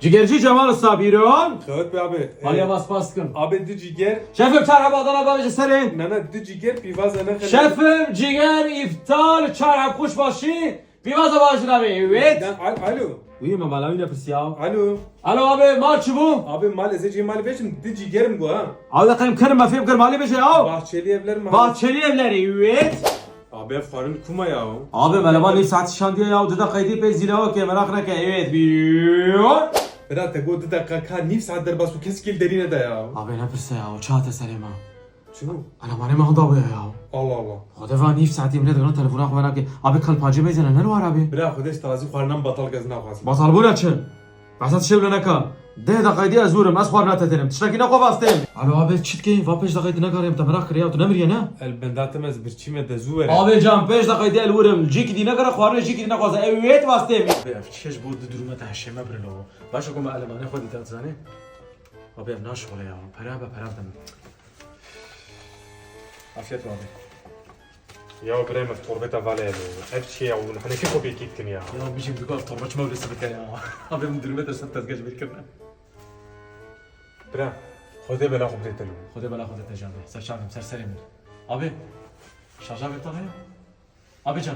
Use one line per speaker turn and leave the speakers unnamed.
Cigerci Cemal Sabiron.
Evet be abi.
Aliye bas baskın.
Abi di ciger.
Şefim çarhab Adana babacı serin.
Nana di ciger pivaz ana kadar.
Şefim ciger iftar çarhab kuşbaşı. Bivaza başın abi. Evet.
Alo.
Uyuma bala öyle pis ya.
Alo.
Alo abi maç bu.
Abi mal ezeci mal beşim di cigerim bu ha.
Abi kayım kırma fiyim kırma Ali Beşe ya.
Bahçeli evler mi?
Bahçeli evleri evet.
Abi farın kuma ya.
Abi merhaba ne saat şandiye ya. Dede kaydı pek zile o ki merak ne ki evet biyor.
Berat te god da kaka nif saat der basu keskil derine de ya.
Abi ne pis ya. O çağatı selema.
Şunu.
Ana mane ma hada bu ya.
Allah Allah.
Hadi va nif saati mi ne diyorsun telefona akvana ki. Abi kalp hacı bezene ne var abi?
Bira khudeş tazi kharnam batal gazna khas.
Basal bu açın. Basat şey bile neka. De da kaydı azurum az xwar natetenim. Tiştaki ne kovastım. Alo abi çitki va peş da kaydı ne karayım ta merak kiriya tu ne miriye ne?
El bendatemez bir çime de zuver.
Abi can peş da kaydı el vurum. Cik di ne kara xwarne cik di ne koza. Evet vastım. Abi çeş bu duruma tahşeme brelo. Başa kuma alemane xwedi ta zane. Abi ev naş wala ya. Para dem. Afiyet olsun.
Ya Ibrahim torbeta vale. Her şey ya onu hani ki kopya gittin ya.
Ya bizim bir kadar torbaç mavlesi bika ya. Abi bu duruma dersen tezgah bir kırma.
Bira. Hode bela khubretelu.
خدا بلا خودت نجام ده سر شعبم سر سریم abi şarja ver tane ya abi can